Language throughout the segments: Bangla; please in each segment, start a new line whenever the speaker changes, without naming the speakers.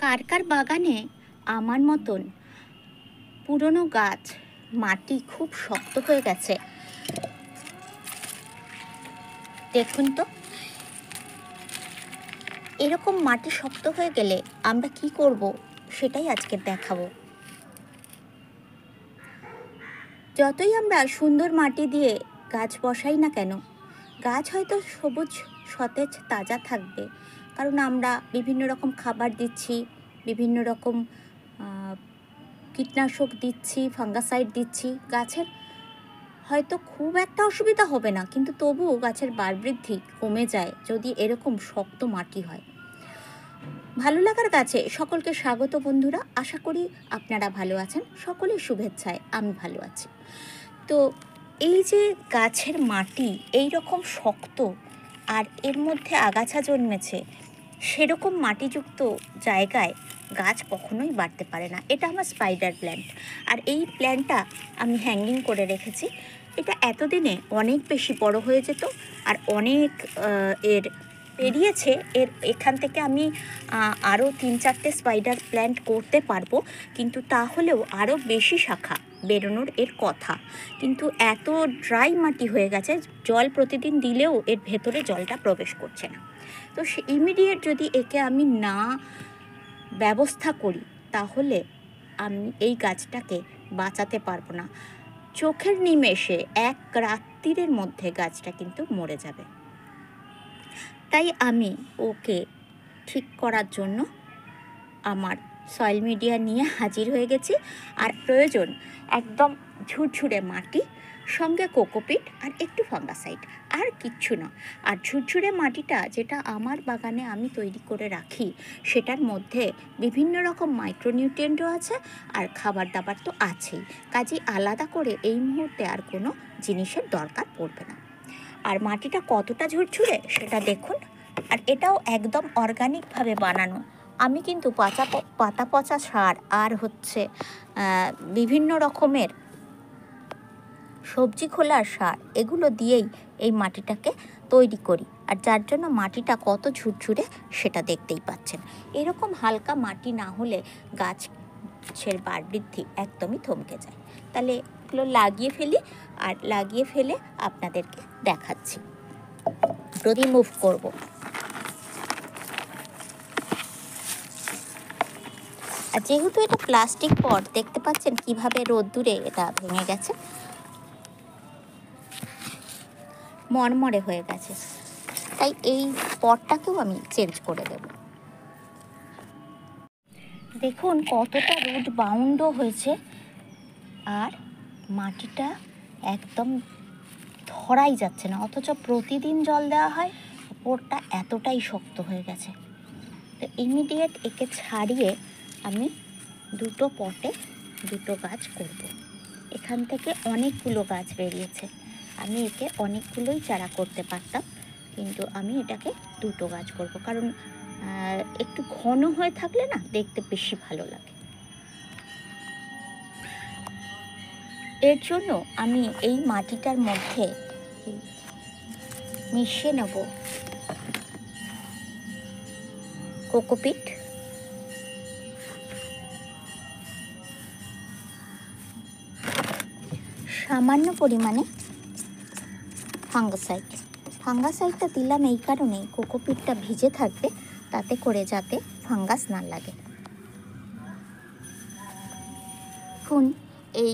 কার কার বাগানে আমার মতন পুরনো গাছ মাটি খুব শক্ত হয়ে গেছে? দেখুন তো, এরকম মাটি শক্ত হয়ে গেলে আমরা কি করব সেটাই আজকে দেখাবো। যতই আমরা সুন্দর মাটি দিয়ে গাছ বসাই না কেন, গাছ হয়তো সবুজ সতেজ তাজা থাকবে, কারণ আমরা বিভিন্ন রকম খাবার দিচ্ছি, বিভিন্ন রকম কীটনাশক দিচ্ছি, ফাঙ্গাসাইড দিচ্ছি। গাছের হয়তো খুব একটা অসুবিধা হবে না, কিন্তু তবুও গাছের বাড়বৃদ্ধি কমে যায় যদি এরকম শক্ত মাটি হয়। ভালো লাগার গাছে সকলকে স্বাগত বন্ধুরা। আশা করি আপনারা ভালো আছেন। সকলের শুভেচ্ছায় আমি ভালো আছি। তো এই যে গাছের মাটি এই রকম শক্ত আর এর মধ্যে আগাছা জন্মেছে, সেরকম মাটিযুক্ত জায়গায় গাছ কখনোই বাড়তে পারে না। এটা আমার স্পাইডার প্ল্যান্ট, আর এই প্ল্যান্টটা আমি হ্যাঙ্গিং করে রেখেছি। এটা এতদিনে অনেক বেশি বড় হয়ে যেত আর অনেক এর বেরিয়েছে। এখান থেকে আমি আরও 3-4টে স্পাইডার প্ল্যান্ট করতে পারবো, কিন্তু তাহলেও আরও বেশি শাখা বেরোনোর এর কথা। কিন্তু এত ড্রাই মাটি হয়ে গেছে, জল প্রতিদিন দিলেও এর ভেতরে জলটা প্রবেশ করছে না। তো সে ইমিডিয়েট যদি একে আমি না ব্যবস্থা করি, তাহলে আমি এই গাছটাকে বাঁচাতে পারবো না। চোখের নিমেষে এক রাত্রির মধ্যে গাছটা কিন্তু মরে যাবে। তাই আমি ওকে ঠিক করার জন্য আমার সয়েল মিডিয়া নিয়ে হাজির হয়ে গেছি। আর প্রয়োজন একদম ঝুরঝুরে মাটি, সঙ্গে কোকোপিট আর একটু ফাঙ্গাসাইড, আর কিচ্ছু না। আর ঝুরঝুরে মাটিটা যেটা আমার বাগানে আমি তৈরি করে রাখি, সেটার মধ্যে বিভিন্ন রকম মাইক্রোনিউট্রিয়েন্টও আছে আর খাবার দাবার তো আছেই। কাজেই আলাদা করে এই মুহূর্তে আর কোনো জিনিসের দরকার পড়বে না। আর মাটিটা কতটা ঝুরঝুরে সেটা দেখুন। আর এটাও একদম অর্গানিকভাবে বানানো। আমি কিন্তু পাতা পচা সার আর বিভিন্ন রকমের সবজি খোলার সার, এগুলো দিয়েই এই মাটিটাকে তৈরি করি। আর যার জন্য মাটিটা কত ঝুরঝুরে সেটা দেখতেই পাচ্ছেন। এরকম হালকা মাটি না হলে গাছের বাড়বৃদ্ধি একদমই থমকে যায়। তাহলে এগুলো লাগিয়ে ফেলি, আর লাগিয়ে ফেলে আপনাদেরকে দেখাচ্ছি। রিমুভ করব। আর যেহেতু এটা প্লাস্টিক পট, দেখতে পাচ্ছেন কিভাবে রোদ্দুরে এটা ভেঙে গেছে, মরমরে হয়ে গেছে। তাই এই পটটাকেও আমি চেঞ্জ করে দেব। দেখুন কতটা রুট বাউন্ডও হয়েছে, আর মাটিটা একদম ধরাই যাচ্ছে না, অথচ প্রতিদিন জল দেওয়া হয়। পটটা এতটাই শক্ত হয়ে গেছে। তো ইমিডিয়েট একে ছাড়িয়ে আমি দুটো পটে দুটো গাছ করব। এখান থেকে অনেকগুলো গাছ বেরিয়েছে। আমি একে অনেকগুলোই চারা করতে পারতাম, কিন্তু আমি এটাকে দুটো গাছ করব, কারণ একটু ঘন হয়ে থাকলে না দেখতে বেশি ভালো লাগে। এর জন্য আমি এই মাটিটার মধ্যে মিশিয়ে নেব কোকোপিট, সামান্য পরিমাণে ফাঙ্গাসাইডটা দিলাম এই কারণেই, কোকোপিটটা ভিজে থাকবে, তাতে করে যাতে ফাঙ্গাস না লাগে। এখন এই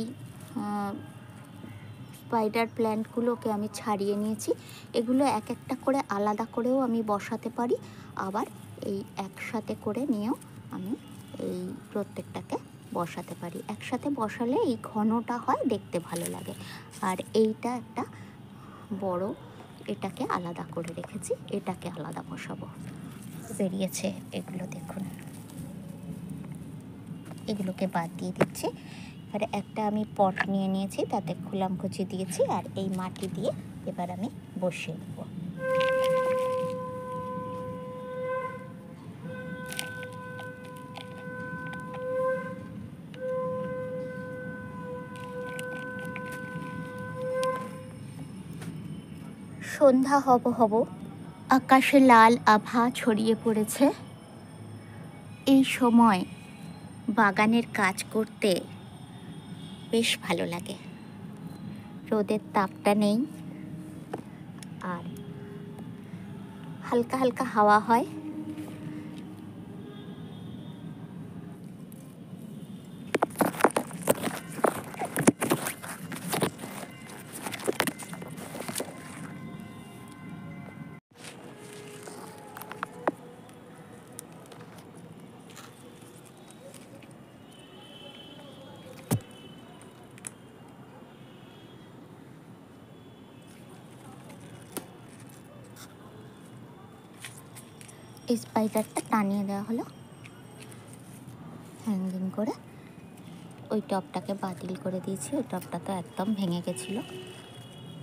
স্পাইডার প্ল্যান্টগুলোকে আমি ছাড়িয়ে নিয়েছি। এগুলো এক একটা করে আলাদা করেও আমি বসাতে পারি, আবার এই একসাথে করে নিয়েও আমি এই প্রত্যেকটাকে বসাতে পারি। একসাথে বসালে এই ঘনটা হয়, দেখতে ভালো লাগে। আর এইটা একটা বড়, এটাকে আলাদা করে রেখেছি, এটাকে আলাদা বসাবো। বেরিয়েছে এগুলো, দেখুন। এগুলোকে বাদ দিয়ে দিচ্ছি। এবারে একটা আমি পট নিয়ে নিয়েছি, তাতে খোলামকুচি দিয়েছি, আর এই মাটি দিয়ে এবার আমি বসিয়ে দেব। সন্ধ্যা হব আকাশে লাল আভা ছড়িয়ে পড়েছে। এই সময় বাগানের কাজ করতে বেশ ভালো লাগে। রোদের তাপটা নেই, আর হালকা হালকা হাওয়া হয়। স্পাইডারটা টানিয়ে দেওয়া হলো হ্যাঙ্গিং করে। ওই টবটাকে বাতিল করে দিয়েছি, ওই টবটা তো একদম ভেঙে গেছিলো।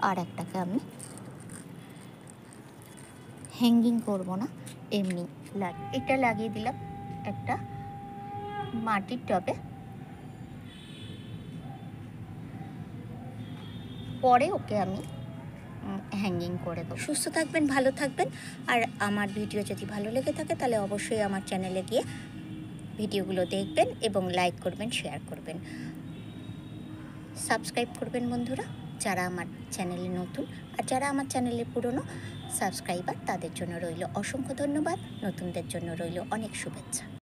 আর একটাকে আমি হ্যাঙ্গিং করব না, এমনি এটা লাগিয়ে দিলাম একটা মাটির টবে। পরে ওকে আমি হ্যাঙ্গিং করে দেবো। সুস্থ থাকবেন, ভালো থাকবেন। আর আমার ভিডিও যদি ভালো লেগে থাকে তাহলে অবশ্যই আমার চ্যানেলে গিয়ে ভিডিওগুলো দেখবেন এবং লাইক করবেন, শেয়ার করবেন, সাবস্ক্রাইব করবেন বন্ধুরা যারা আমার চ্যানেলে নতুন। আর যারা আমার চ্যানেলে পুরনো সাবস্ক্রাইবার, তাদের জন্য রইল অসংখ্য ধন্যবাদ। নতুনদের জন্য রইল অনেক শুভেচ্ছা।